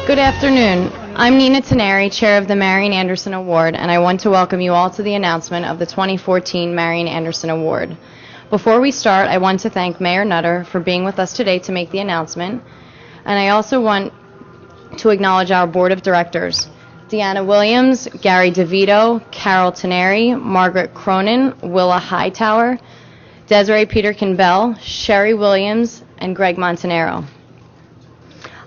Good afternoon. I'm Nina Teneri, Chair of the Marian Anderson Award, and I want to welcome you all to the announcement of the 2014 Marian Anderson Award. Before we start, I want to thank Mayor Nutter for being with us today to make the announcement, and I also want to acknowledge our Board of Directors: Deanna Williams, Gary DeVito, Carol Teneri, Margaret Cronin, Willa Hightower, Desiree Peterkin-Bell, Sherry Williams, and Greg Montanaro.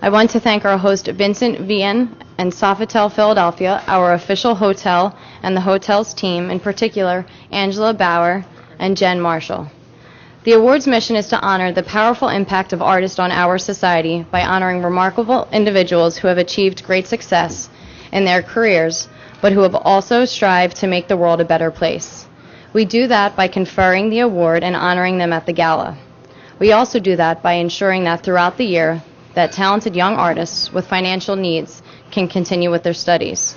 I want to thank our host Vincent Vian and Sofitel Philadelphia, our official hotel, and the hotel's team, in particular Angela Bauer and Jen Marshall. The award's mission is to honor the powerful impact of artists on our society by honoring remarkable individuals who have achieved great success in their careers, but who have also strived to make the world a better place. We do that by conferring the award and honoring them at the gala. We also do that by ensuring that throughout the year, that talented young artists with financial needs can continue with their studies.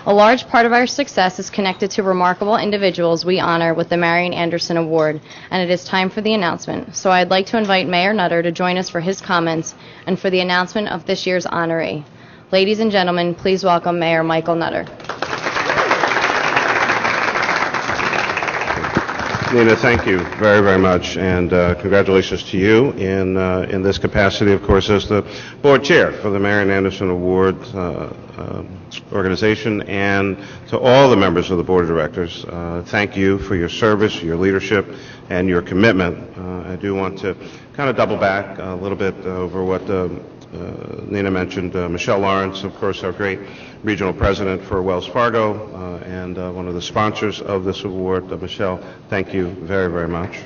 A large part of our success is connected to remarkable individuals we honor with the Marian Anderson Award, and it is time for the announcement. So I'd like to invite Mayor Nutter to join us for his comments and for the announcement of this year's honoree. Ladies and gentlemen, please welcome Mayor Michael Nutter. Nina, thank you very, very much, and congratulations to you in this capacity, of course, as the board chair for the Marian Anderson Award organization, and to all the members of the board of directors. Thank you for your service, your leadership, and your commitment. I do want to kind of double back a little bit over what Nina mentioned. Michelle Lawrence, of course, our great regional president for Wells Fargo, and one of the sponsors of this award. Michelle, thank you very, very much.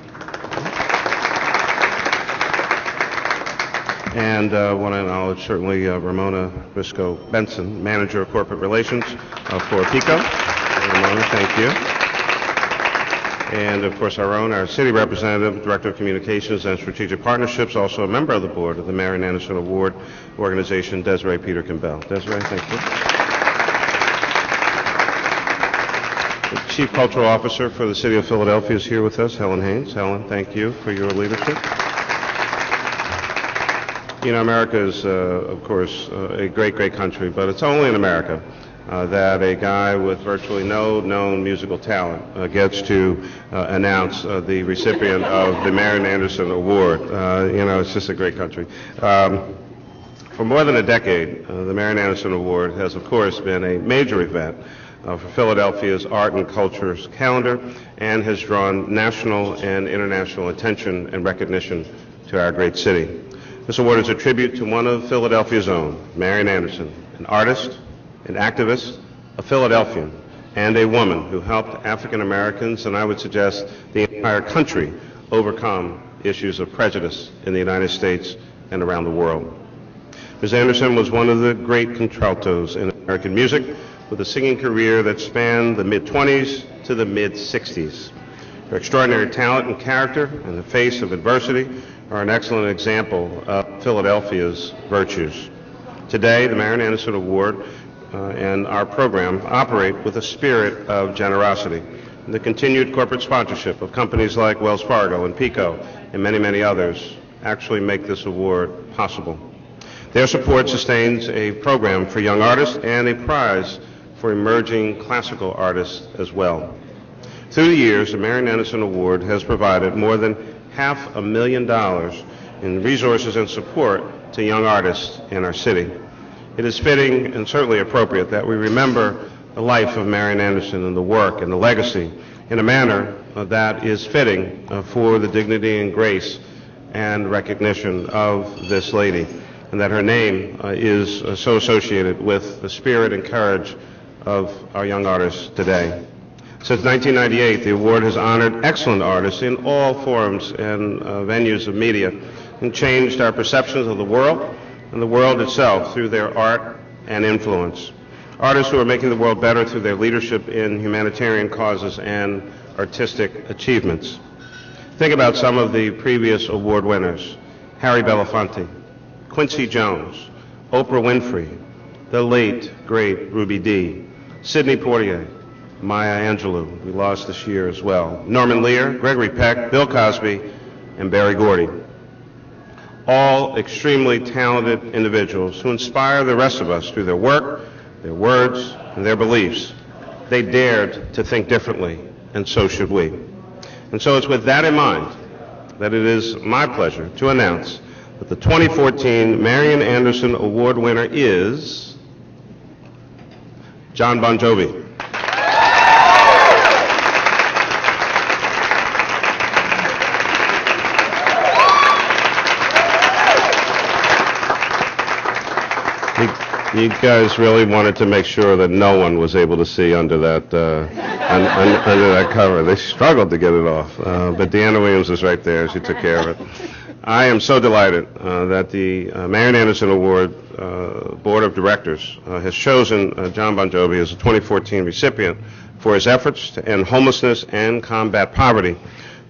And want to acknowledge certainly Ramona Briscoe-Benson, manager of corporate relations for Pico. Ramona, thank you. And of course our city representative, director of communications and strategic partnerships, also a member of the board of the Marian Anderson Award organization, Desiree Peterkin-Bell. Desiree, thank you. The chief cultural officer for the city of Philadelphia is here with us, Helen Haynes. Helen, thank you for your leadership. You know, America is, of course, a great, great country, but it's only in America that a guy with virtually no known musical talent gets to announce the recipient of the Marian Anderson Award. You know, it's just a great country. For more than a decade, the Marian Anderson Award has, of course, been a major event for Philadelphia's art and culture's calendar, and has drawn national and international attention and recognition to our great city. This award is a tribute to one of Philadelphia's own, Marian Anderson, an artist, an activist, a Philadelphian, and a woman who helped African Americans, and I would suggest the entire country, overcome issues of prejudice in the United States and around the world. Ms. Anderson was one of the great contraltos in American music, with a singing career that spanned the mid-20s to the mid-60s. Her extraordinary talent and character in the face of adversity are an excellent example of Philadelphia's virtues. Today, the Marian Anderson Award and our program operate with a spirit of generosity. And the continued corporate sponsorship of companies like Wells Fargo and Pico and many, many others actually make this award possible. Their support sustains a program for young artists and a prize for emerging classical artists as well. Through the years, the Marian Anderson Award has provided more than $500,000 in resources and support to young artists in our city. It is fitting and certainly appropriate that we remember the life of Marian Anderson and the work and the legacy in a manner that is fitting for the dignity and grace and recognition of this lady, and that her name is so associated with the spirit and courage of our young artists today. Since 1998, the award has honored excellent artists in all forms and venues of media, and changed our perceptions of the world and the world itself through their art and influence. Artists who are making the world better through their leadership in humanitarian causes and artistic achievements. Think about some of the previous award winners: Harry Belafonte, Quincy Jones, Oprah Winfrey, the late, great Ruby Dee, Sidney Poitier, Maya Angelou, we lost this year as well, Norman Lear, Gregory Peck, Bill Cosby, and Berry Gordy. all extremely talented individuals who inspire the rest of us through their work, their words, and their beliefs. They dared to think differently, and so should we. And so it's with that in mind that it is my pleasure to announce that the 2014 Marian Anderson Award winner is Jon Bon Jovi. You guys really wanted to make sure that no one was able to see under that under that cover. They struggled to get it off, but Deanna Williams is right there. She took care of it. I am so delighted that the Marian Anderson Award Board of Directors has chosen Jon Bon Jovi as a 2014 recipient for his efforts to end homelessness and combat poverty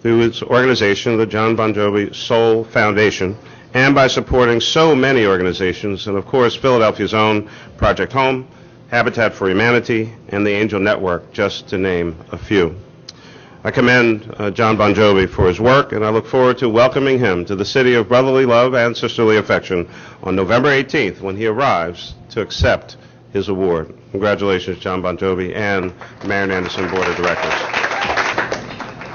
through his organization, the Jon Bon Jovi Soul Foundation, and by supporting so many organizations, and of course Philadelphia's own Project Home, Habitat for Humanity, and the Angel Network, just to name a few. I commend Jon Bon Jovi for his work, and I look forward to welcoming him to the city of brotherly love and sisterly affection on November 18th when he arrives to accept his award. Congratulations, Jon Bon Jovi and the Marian Anderson Board of Directors.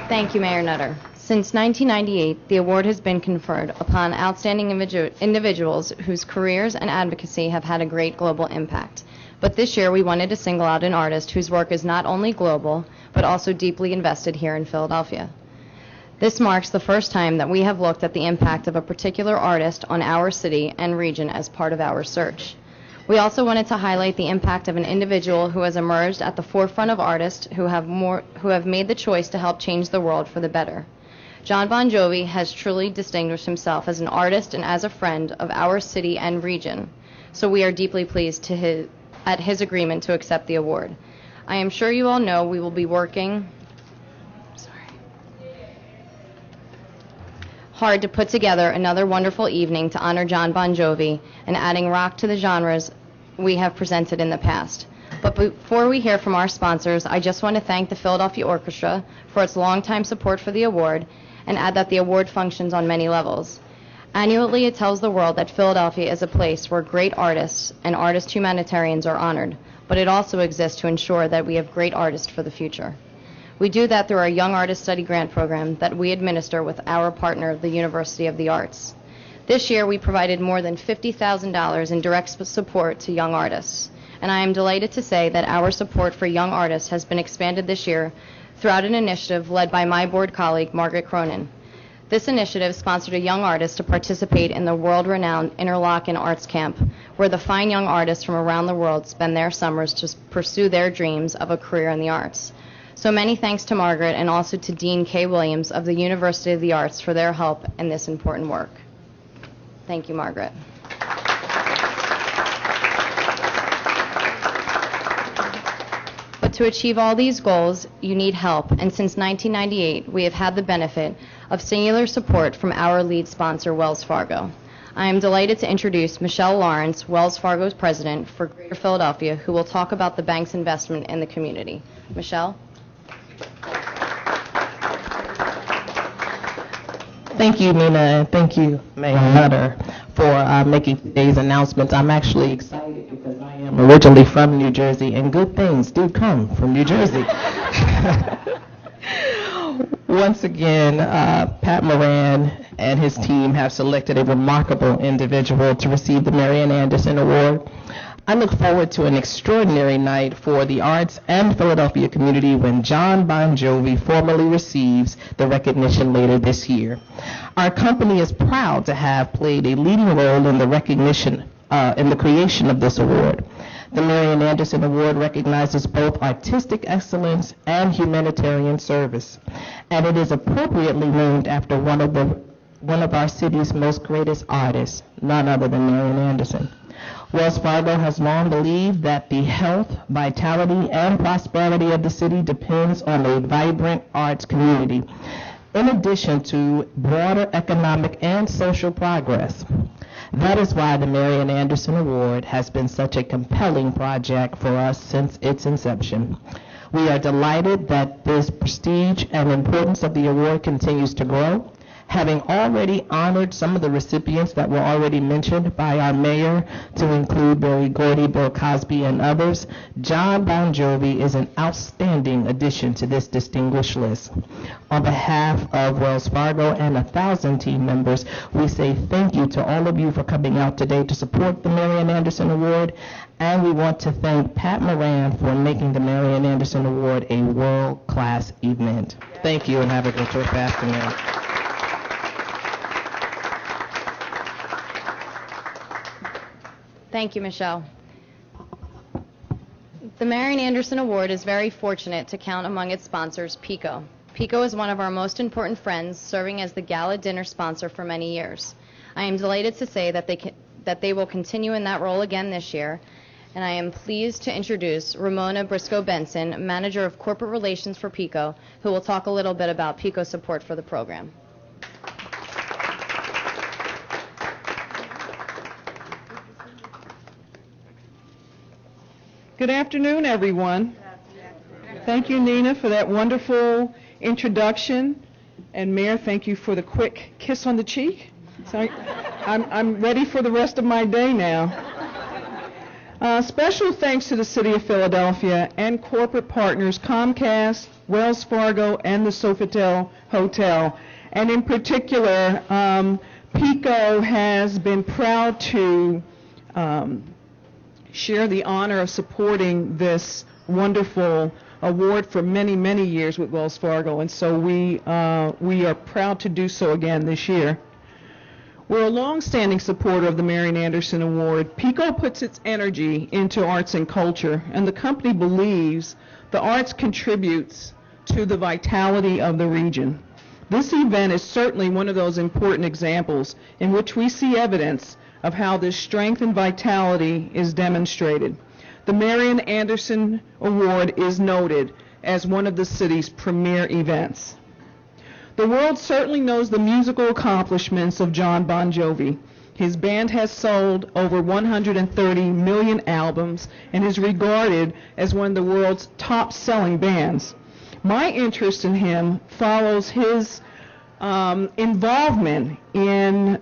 Thank you, Mayor Nutter. Since 1998, the award has been conferred upon outstanding individuals whose careers and advocacy have had a great global impact. But this year, we wanted to single out an artist whose work is not only global, but also deeply invested here in Philadelphia. This marks the first time that we have looked at the impact of a particular artist on our city and region as part of our search. We also wanted to highlight the impact of an individual who has emerged at the forefront of artists who have made the choice to help change the world for the better. Jon Bon Jovi has truly distinguished himself as an artist and as a friend of our city and region, so we are deeply pleased at his agreement to accept the award. I am sure you all know we will be working hard to put together another wonderful evening to honor Jon Bon Jovi and adding rock to the genres we have presented in the past. But before we hear from our sponsors, I just want to thank the Philadelphia Orchestra for its longtime support for the award and add that the award functions on many levels. Annually, it tells the world that Philadelphia is a place where great artists and artist humanitarians are honored, but it also exists to ensure that we have great artists for the future. We do that through our Young Artist Study Grant program that we administer with our partner, the University of the Arts. This year, we provided more than $50,000 in direct support to young artists, and I am delighted to say that our support for young artists has been expanded this year throughout an initiative led by my board colleague, Margaret Cronin. This initiative sponsored a young artist to participate in the world-renowned Interlochen Arts Camp, where the fine young artists from around the world spend their summers to pursue their dreams of a career in the arts. So many thanks to Margaret and also to Dean Kay Williams of the University of the Arts for their help in this important work. Thank you, Margaret. But to achieve all these goals, you need help, and since 1998, we have had the benefit of singular support from our lead sponsor, Wells Fargo. I am delighted to introduce Michelle Lawrence, Wells Fargo's president for Greater Philadelphia, who will talk about the bank's investment in the community. Michelle? Thank you, Nina, and thank you, Mayor Nutter, for making today's announcements. I'm actually excited because I am originally from New Jersey, and good things do come from New Jersey. Once again, Pat Moran and his team have selected a remarkable individual to receive the Marian Anderson Award. I look forward to an extraordinary night for the arts and Philadelphia community when Jon Bon Jovi formally receives the recognition later this year. Our company is proud to have played a leading role in the recognition, in the creation of this award. The Marian Anderson Award recognizes both artistic excellence and humanitarian service, and it is appropriately named after one of our city's most greatest artists, none other than Marian Anderson. Wells Fargo has long believed that the health, vitality, and prosperity of the city depends on a vibrant arts community, in addition to broader economic and social progress. That is why the Marian Anderson Award has been such a compelling project for us since its inception. We are delighted that this prestige and importance of the award continues to grow. Having already honored some of the recipients that were already mentioned by our mayor, to include Berry Gordy, Bill Cosby, and others, John Bon Jovi is an outstanding addition to this distinguished list. On behalf of Wells Fargo and 1,000 team members, we say thank you to all of you for coming out today to support the Marian Anderson Award, and we want to thank Pat Moran for making the Marian Anderson Award a world-class event. Thank you, and have a good afternoon. Thank you, Michelle. The Marian Anderson Award is very fortunate to count among its sponsors Pico. Pico is one of our most important friends, serving as the gala dinner sponsor for many years. I am delighted to say that they will continue in that role again this year, and I am pleased to introduce Ramona Briscoe-Benson, Manager of Corporate Relations for Pico, who will talk a little bit about Pico's support for the program. Good afternoon, everyone. Thank you, Nina, for that wonderful introduction. And Mayor, thank you for the quick kiss on the cheek. So I'm ready for the rest of my day now. Special thanks to the City of Philadelphia and corporate partners Comcast, Wells Fargo, and the Sofitel Hotel. And in particular, Pico has been proud to share the honor of supporting this wonderful award for many, many years with Wells Fargo, and so we are proud to do so again this year. We're a long-standing supporter of the Marian Anderson Award. Pico puts its energy into arts and culture, and the company believes the arts contributes to the vitality of the region. This event is certainly one of those important examples in which we see evidence of how this strength and vitality is demonstrated. The Marian Anderson Award is noted as one of the city's premier events. The world certainly knows the musical accomplishments of John Bon Jovi. His band has sold over 130 million albums and is regarded as one of the world's top-selling bands. My interest in him follows his involvement in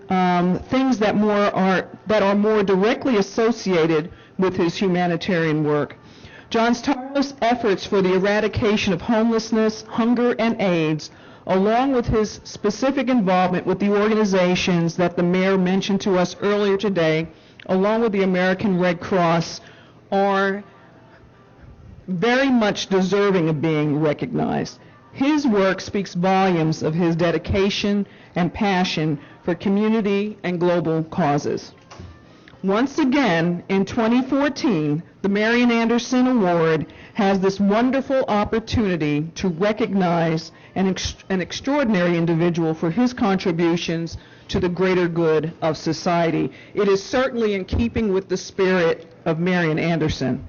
things that are more directly associated with his humanitarian work. John's tireless efforts for the eradication of homelessness, hunger, and AIDS, along with his specific involvement with the organizations that the mayor mentioned to us earlier today, along with the American Red Cross, are very much deserving of being recognized. His work speaks volumes of his dedication and passion for community and global causes. Once again, in 2014, the Marian Anderson Award has this wonderful opportunity to recognize an extraordinary individual for his contributions to the greater good of society. It is certainly in keeping with the spirit of Marian Anderson.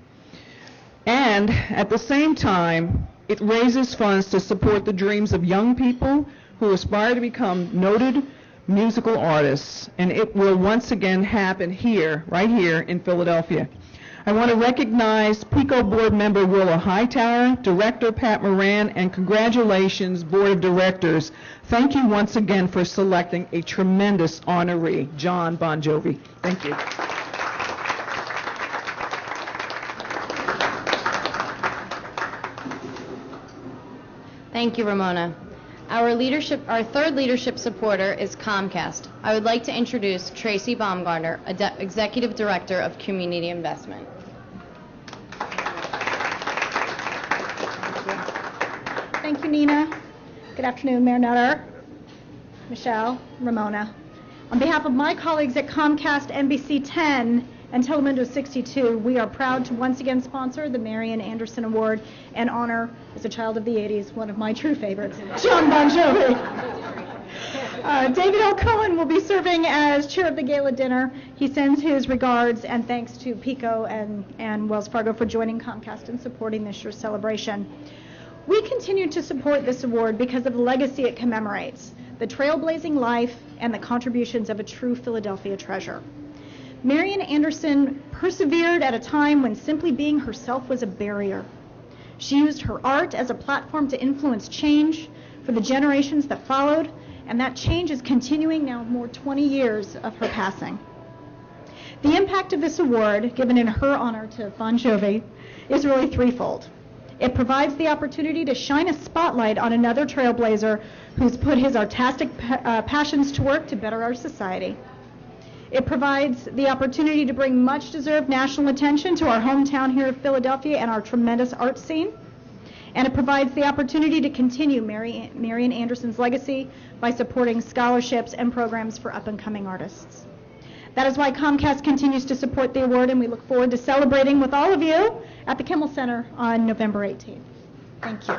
And at the same time, it raises funds to support the dreams of young people who aspire to become noted musical artists, and it will once again happen here, right here in Philadelphia. I want to recognize Pico board member Willa Hightower, director Pat Moran, and congratulations, board of directors. Thank you once again for selecting a tremendous honoree, John Bon Jovi. Thank you. Thank you, Ramona. Our third leadership supporter is Comcast. I would like to introduce Tracy Baumgartner, Executive Director of Community Investment. Thank you, Nina. Good afternoon, Mayor Nutter, Michelle, Ramona. On behalf of my colleagues at Comcast, NBC 10, and Telemundo 62, we are proud to once again sponsor the Marian Anderson Award and honor, as a child of the 80s, one of my true favorites, John Bon Jovi. David L. Cohen will be serving as chair of the gala dinner. He sends his regards and thanks to Pico and Wells Fargo for joining Comcast and supporting this year's celebration. We continue to support this award because of the legacy it commemorates, the trailblazing life and the contributions of a true Philadelphia treasure. Marian Anderson persevered at a time when simply being herself was a barrier. She used her art as a platform to influence change for the generations that followed And that change is continuing now more 20 years of her passing. The impact of this award, given in her honor to Bon Jovi, is really threefold. It provides the opportunity to shine a spotlight on another trailblazer who's put his artistic passions to work to better our society. It provides the opportunity to bring much-deserved national attention to our hometown here of Philadelphia and our tremendous art scene. And it provides the opportunity to continue Marian Anderson's legacy by supporting scholarships and programs for up-and-coming artists. That is why Comcast continues to support the award, and we look forward to celebrating with all of you at the Kimmel Center on November 18th. Thank you.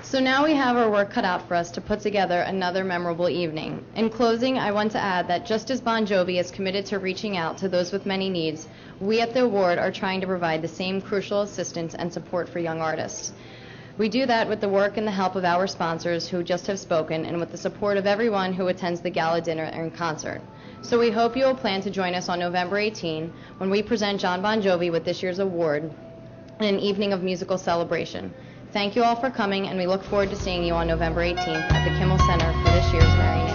So now we have our work cut out for us to put together another memorable evening. In closing, I want to add that just as Bon Jovi is committed to reaching out to those with many needs, we at the award are trying to provide the same crucial assistance and support for young artists. We do that with the work and the help of our sponsors who just have spoken, and with the support of everyone who attends the gala dinner and concert. So we hope you will plan to join us on November 18 when we present Jon Bon Jovi with this year's award in an evening of musical celebration. Thank you all for coming, and we look forward to seeing you on November 18th at the Kimmel Center for this year's Marian